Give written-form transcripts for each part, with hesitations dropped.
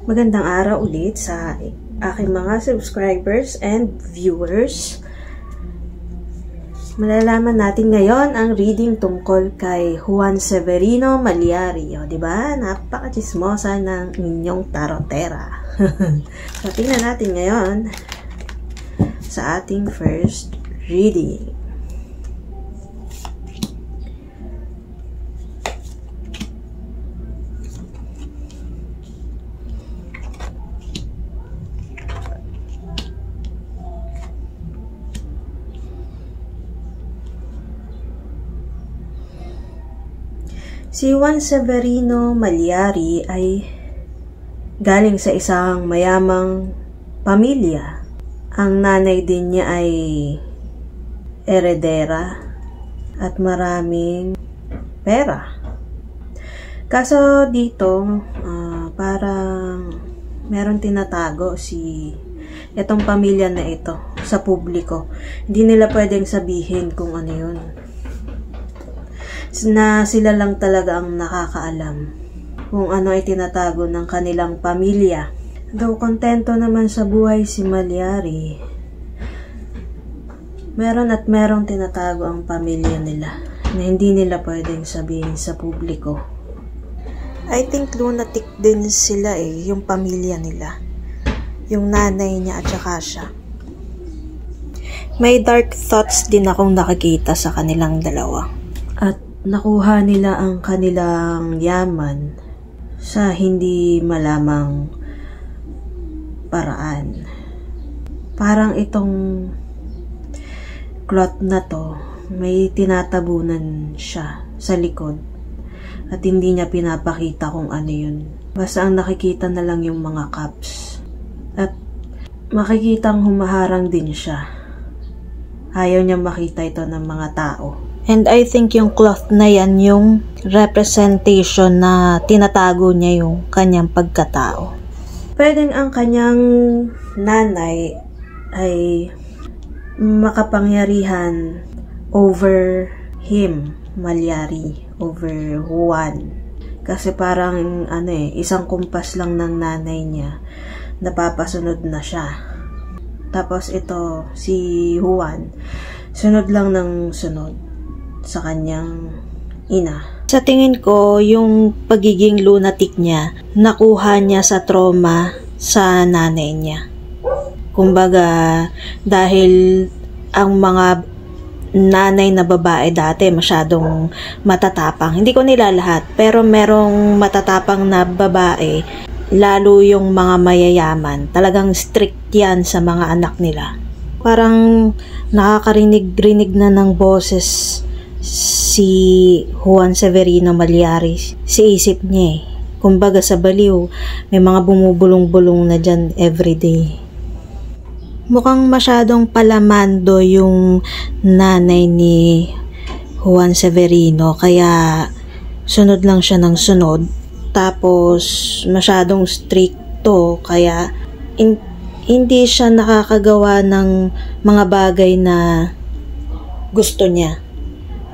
Magandang araw ulit sa aking mga subscribers and viewers. Malalaman natin ngayon ang reading tungkol kay Juan Severino Mallari. O, diba? Napaka-chismosa ng inyong tarotera. So, tingnan natin ngayon sa ating first reading. Si Juan Severino Mallari ay galing sa isang mayamang pamilya. Ang nanay din niya ay eredera at maraming pera. Kaso dito, parang meron tinatago itong pamilya na ito sa publiko. Hindi nila pwedeng sabihin kung ano yun. Na sila lang talaga ang nakakaalam kung ano ay tinatago ng kanilang pamilya. Though kontento naman sa buhay si Mallari, merong tinatago ang pamilya nila na hindi nila pwedeng sabihin sa publiko. I think lunatic din sila yung pamilya nila. Yung nanay niya at saka siya. May dark thoughts din akong nakikita sa kanilang dalawa. At nakuha nila ang kanilang yaman sa hindi malamang paraan. Parang itong cloth na to, may tinatabunan siya sa likod at hindi niya pinapakita kung ano yun. Basta ang nakikita na lang yung mga cups. At makikitang humaharang din siya. Ayaw niya makita ito ng mga tao. And I think yung cloth na yan yung representation na tinatago niya yung kanyang pagkatao. Pwedeng ang kanyang nanay ay makapangyarihan over him, Mallari, over Juan. Kasi parang isang kumpas lang ng nanay niya, napapasunod na siya. Tapos ito, si Juan, sunod lang ng sunod sa kanyang ina. Sa tingin ko, yung pagiging lunatic niya, nakuha niya sa trauma sa nanay niya. Kumbaga, dahil ang mga nanay na babae dati masyadong matatapang. Hindi ko nila lahat, pero merong matatapang na babae, lalo yung mga mayayaman. Talagang strict yan sa mga anak nila. Parang nakakarinig-rinig na ng boses si Juan Severino Mallari sa isip niya Kumbaga sa baliw, may mga bumubulong-bulong na dyan everyday. Mukhang masyadong palamando yung nanay ni Juan Severino, kaya sunod lang siya ng sunod. Tapos masyadong stricto, kaya hindi siya nakakagawa ng mga bagay na gusto niya.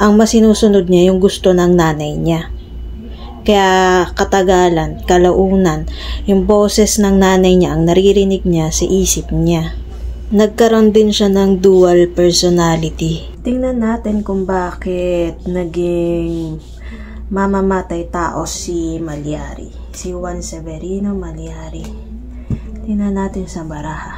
Ang masinusunod niya yung gusto ng nanay niya. Kaya katagalan, kalaunan, yung boses ng nanay niya ang naririnig niya sa isip niya. Nagkaroon din siya ng dual personality. Tingnan natin kung bakit naging mamamatay tao si Mallari. Si Juan Severino Mallari. Tingnan natin sa baraha.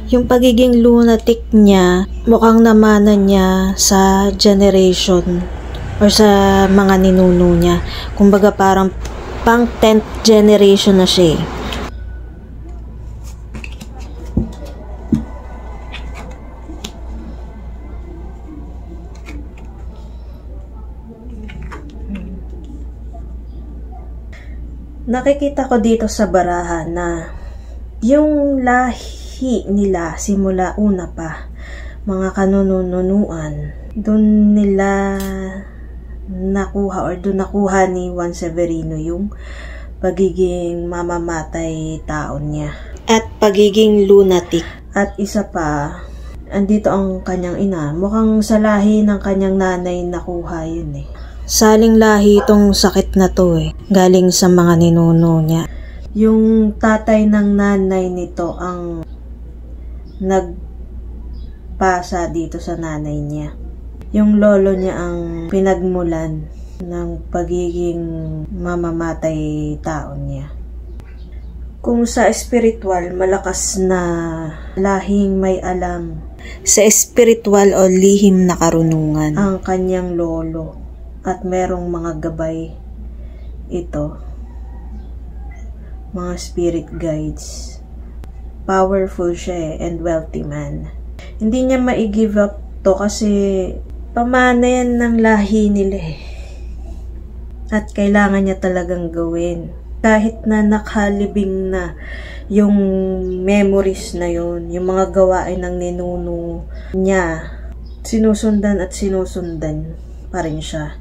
Yung pagiging lunatic niya, mukhang namana niya sa generation or sa mga ninuno niya. Kumbaga parang pang 10th generation na siya. Nakikita ko dito sa baraha na yung lahi nila simula una pa, mga kanununuan, doon nila nakuha or doon nakuha ni Juan Severino yung pagiging mamamatay tao niya at pagiging lunatic. At isa pa, andito ang kanyang ina, mukhang sa lahi ng kanyang nanay nakuha yun Saling lahi itong sakit na to galing sa mga ninuno niya. Yung tatay ng nanay nito ang nagpasa dito sa nanay niya. Yung lolo niya ang pinagmulan ng pagiging mamamatay tao niya. Kung sa espiritual, malakas na lahing may alam. Sa espiritual o lihim na karunungan ang kanyang lolo at merong mga gabay ito. Mga spirit guides. Powerful siya and wealthy man. Hindi niya ma-give up to kasi pamana yan ng lahi nila At kailangan niya talagang gawin. Kahit na nakalibing na yung memories na yun, yung mga gawain ng ninuno niya, sinusundan at sinusundan pa rin siya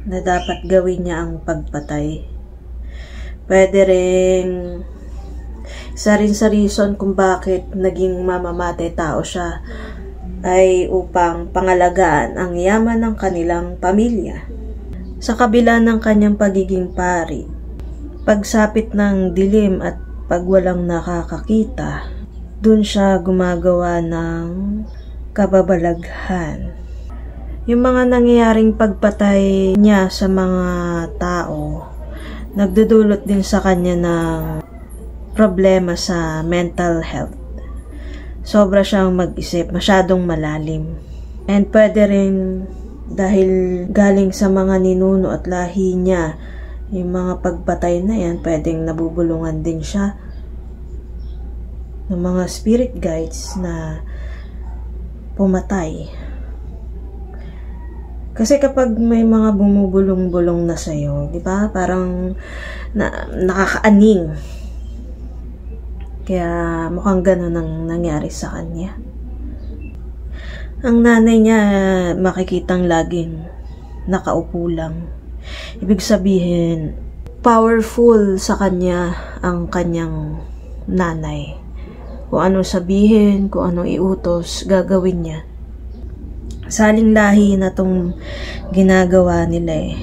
na dapat gawin niya ang pagpatay. Pwede rin isa rin sa reason kung bakit naging mamamatay tao siya ay upang pangalagaan ang yaman ng kanilang pamilya. Sa kabila ng kanyang pagiging pari, pagsapit ng dilim at pag walang nakakakita, dun siya gumagawa ng kababalaghan. Yung mga nangyayaring pagpatay niya sa mga tao, nagdudulot din sa kanya ng problema sa mental health. Sobra siyang mag-isip, masyadong malalim. And pwede rin dahil galing sa mga ninuno at lahi niya, yung mga pagpatay na yan, pwedeng nabubulungan din siya ng mga spirit guides na pumatay. Kasi kapag may mga bumubulong-bulong na sa'yo, di ba? Parang nakakaaning. Kaya mukhang ganun ang nangyari sa kanya. Ang nanay niya makikitang laging nakaupo lang. Ibig sabihin, powerful sa kanya ang kanyang nanay. Kung anong sabihin, kung anong iutos, gagawin niya. Saling lahi na tong ginagawa nila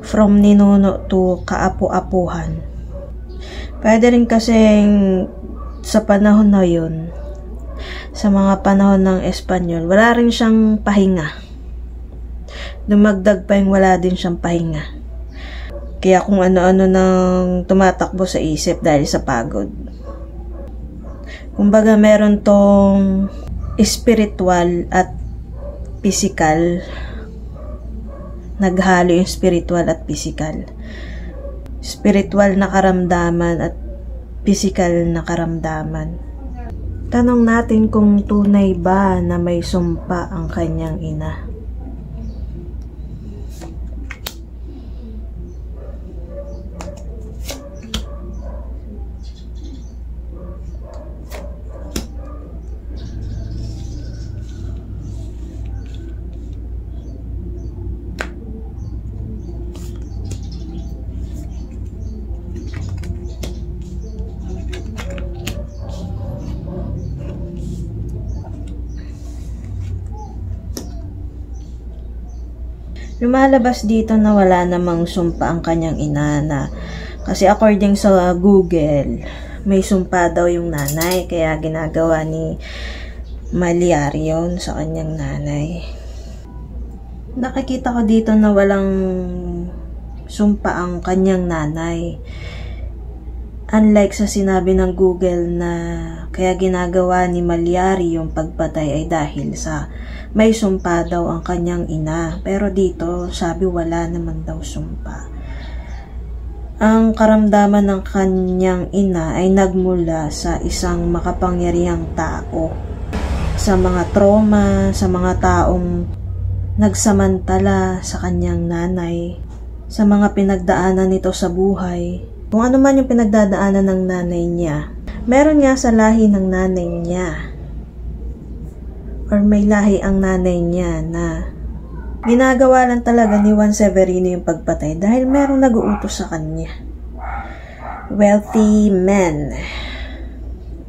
From ninuno to kaapu-apuhan. Pwede rin kasing sa panahon na yun, sa mga panahon ng Espanyol, wala rin siyang pahinga. Dumagdag pa yung wala din siyang pahinga. Kaya kung ano-ano nang tumatakbo sa isip dahil sa pagod. Kumbaga meron tong spiritual at physical. Naghalo yung spiritual at physical. Spiritual na karamdaman at physical na karamdaman. Tanong natin kung tunay ba na may sumpa ang kanyang ina. Lumalabas dito na wala namang sumpa ang kanyang ina na kasi according sa Google, may sumpa daw yung nanay kaya ginagawa ni Maliari yun sa kanyang nanay. Nakikita ko dito na walang sumpa ang kanyang nanay. Unlike sa sinabi ng Google na kaya ginagawa ni Maliari yung pagpatay ay dahil sa may sumpa daw ang kanyang ina. Pero dito, sabi wala naman daw sumpa. Ang karamdaman ng kanyang ina ay nagmula sa isang makapangyarihang tao. Sa mga trauma, sa mga taong nagsamantala sa kanyang nanay, sa mga pinagdaanan nito sa buhay. Kung ano man yung pinagdadaanan ng nanay niya, meron nga sa lahi ng nanay niya. Or may lahi ang nanay niya na ginagawa lang talaga ni Juan Severino yung pagpatay dahil merong nag-uutos sa kanya. Wealthy man.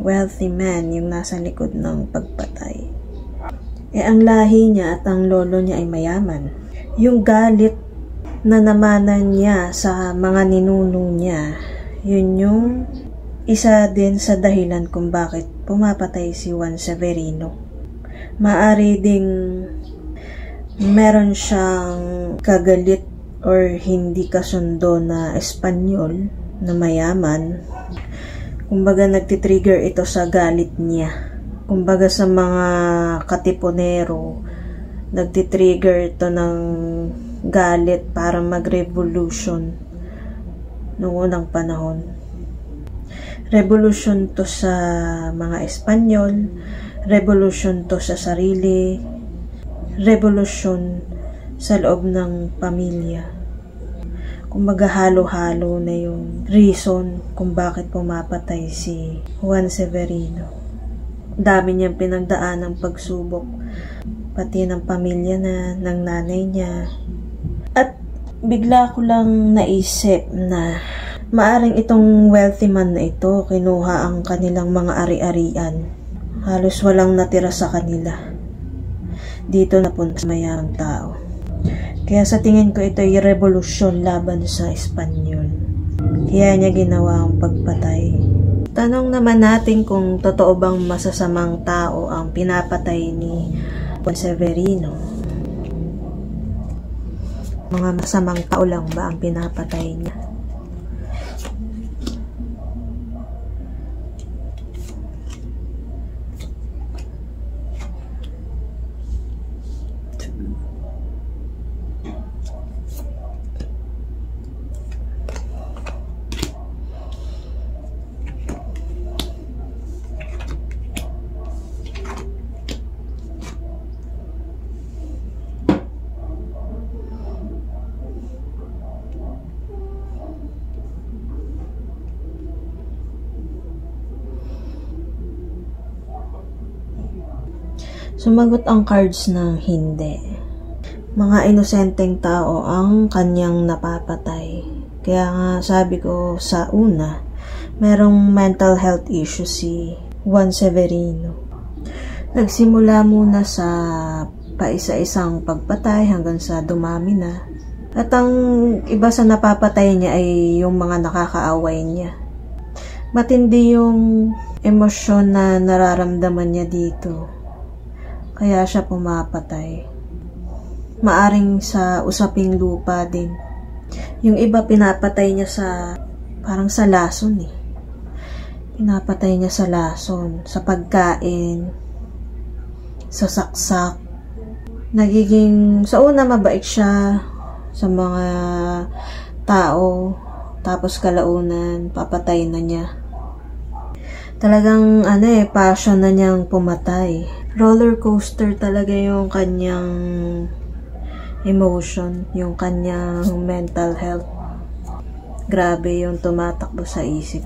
Wealthy man yung nasa likod ng pagpatay. Ang lahi niya at ang lolo niya ay mayaman. Yung galit na namanan niya sa mga ninuno niya, Yun yung isa din sa dahilan kung bakit pumapatay si Juan Severino. Maari ding meron siyang kagalit or hindi kasundo na Espanyol na mayaman. Kumbaga nagtitrigger ito sa galit niya. Kumbaga sa mga katipunero, nagtitrigger ito ng galit para mag-revolution noong unang panahon. Revolution to sa mga Espanyol, revolution to sa sarili, revolution sa loob ng pamilya. Kumbaga halo-halo na yung reason kung bakit pumapatay si Juan Severino. Dami niyang pinagdaan ng pagsubok, pati ng pamilya ng nanay niya. At bigla ko lang naisip na maaring itong wealthy man na ito, kinuha ang kanilang mga ari-arian. Halos walang natira sa kanila. Dito napunta sa mayamang tao. Kaya sa tingin ko ito ay revolusyon laban sa Espanyol. Kaya niya ginawa ang pagpatay. Tanong naman natin kung totoo bang masasamang tao ang pinapatay ni Juan Severino. Mga masamang tao lang ba ang pinapatay niya? Sumagot ang cards ng hindi. Mga inosenteng tao ang kanyang napapatay. Kaya nga sabi ko sa una, merong mental health issue si Juan Severino. Nagsimula muna sa paisa-isang pagpatay hanggang sa dumami na. At ang iba sa napapatay niya ay yung mga nakakaaway niya. Matindi yung emosyon na nararamdaman niya dito. Kaya siya pumapatay. Maaring sa usaping lupa din. Yung iba pinapatay niya sa parang sa lason eh. Pinapatay niya sa lason, sa pagkain, sa saksak. Nagiging, sa una mabait siya sa mga tao, tapos kalaunan, papatay na niya. Talagang passion na niyang pumatay. Roller coaster talaga yung kanyang emotion, yung kanyang mental health. Grabe yung tumatakbo sa isip.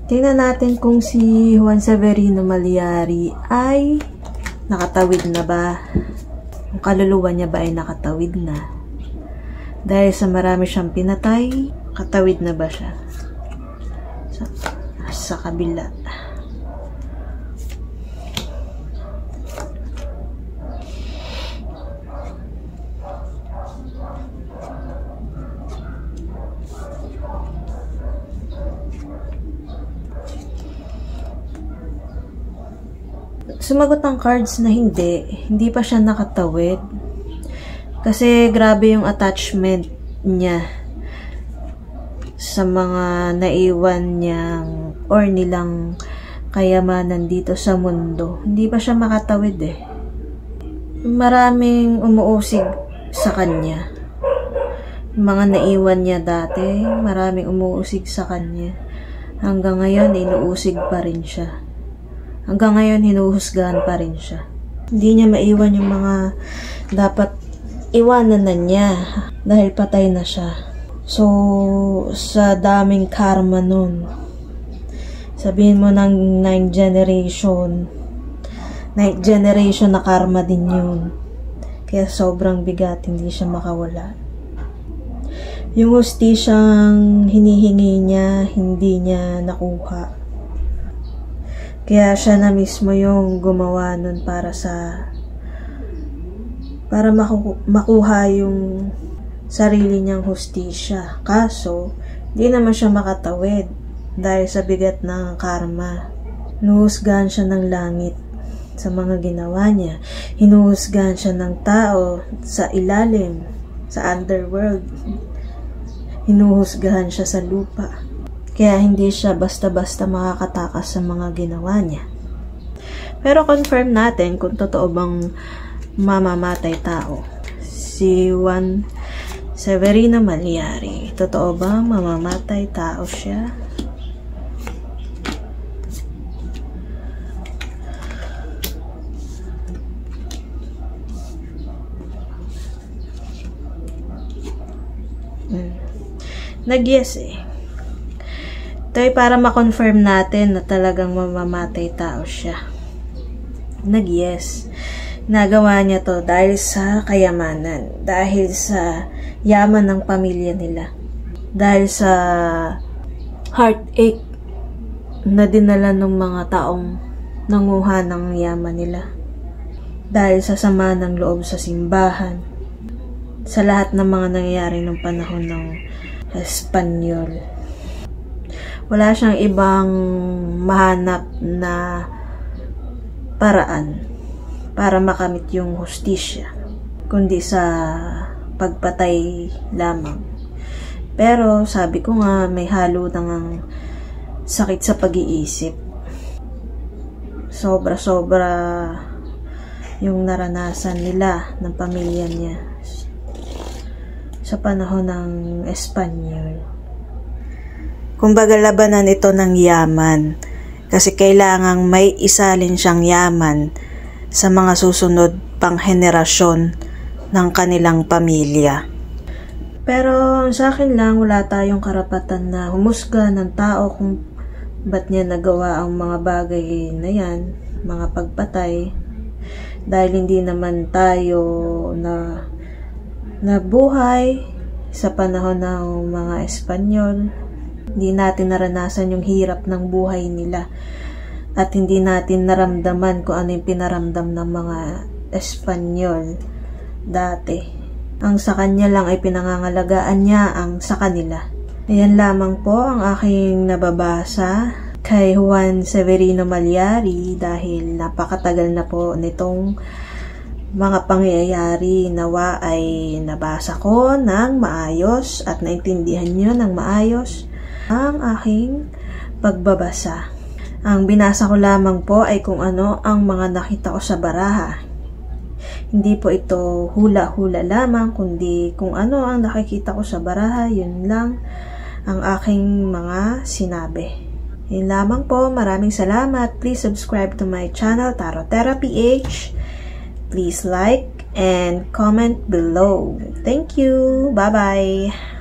Tingnan natin kung si Juan Severino Maliari ay nakatawid na ba? Yung kaluluwa niya ba ay nakatawid na? Dahil sa marami siyang pinatay, katawid na ba siya? Sa kabila. Sumagot ang cards na hindi pa siya nakatawid. Kasi grabe yung attachment niya sa mga naiwan niyang or nilang kayamanan dito sa mundo. Hindi pa siya makatawid eh. Maraming umuusig sa kanya. Mga naiwan niya dati, maraming umuusig sa kanya. Hanggang ngayon, inuusig pa rin siya. Hanggang ngayon, hinuhusgahan pa rin siya. Hindi niya maiwan yung mga dapat iwanan na niya dahil patay na siya. So, sa daming karma nun, sabihin mo ng 9th generation na karma din yun. Kaya sobrang bigat, hindi siya makawala. Yung hustisyang hinihingi niya, hindi niya nakuha. Kaya siya na mismo yung gumawa nun para makuha yung sarili niyang hustisya. Kaso, Di naman siya makatawid dahil sa bigat ng karma. Hinuhusgahan siya ng langit sa mga ginawa niya. Hinuhusgahan siya ng tao sa ilalim, sa underworld. Hinuhusgahan siya sa lupa. Kaya hindi siya basta-basta makakatakas sa mga ginawa niya. Pero confirm natin kung totoo bang mamamatay tao. Si Juan Severino Malyari. Totoo ba mamamatay tao siya? Nag-yes eh. Ito ay para ma-confirm natin na talagang mamamatay tao siya. Nag-yes. Nagawa niya to dahil sa kayamanan. Dahil sa yaman ng pamilya nila. Dahil sa heartache na dinala ng mga taong nanguha ng yaman nila. Dahil sa sama ng loob sa simbahan. Sa lahat ng mga nangyayari ng panahon ng Espanyol. Wala siyang ibang mahanap na paraan para makamit yung hustisya, kundi sa pagpatay lamang. Pero sabi ko nga, may halo ng sakit sa pag-iisip. Sobra-sobra yung naranasan nila ng pamilya niya sa panahon ng Espanyol. Kumbaga labanan ito ng yaman kasi kailangang may isalin siyang yaman sa mga susunod pang henerasyon ng kanilang pamilya. Pero sa akin lang, wala tayong karapatan na humusga ng tao kung ba't niya nagawa ang mga bagay na yan, mga pagpatay, dahil hindi naman tayo na nabuhay sa panahon ng mga Espanyol. Hindi natin naranasan yung hirap ng buhay nila at hindi natin naramdaman kung ano yung pinaramdam ng mga Espanyol dati. Ang sa kanya lang ay pinangangalagaan niya ang sa kanila. Ayan lamang po ang aking nababasa kay Juan Severino Malyari dahil napakatagal na po nitong mga pangyayari. Nawa ay nabasa ko ng maayos at naintindihan nyo ng maayos ang aking pagbabasa. Ang binasa ko lamang po ay kung ano ang mga nakita ko sa baraha. Hindi po ito hula-hula lamang, kundi kung ano ang nakikita ko sa baraha, yun lang ang aking mga sinabi. Yun lamang po. Maraming salamat. Please subscribe to my channel, Tarot Therapy H. Please like and comment below. Thank you. Bye-bye.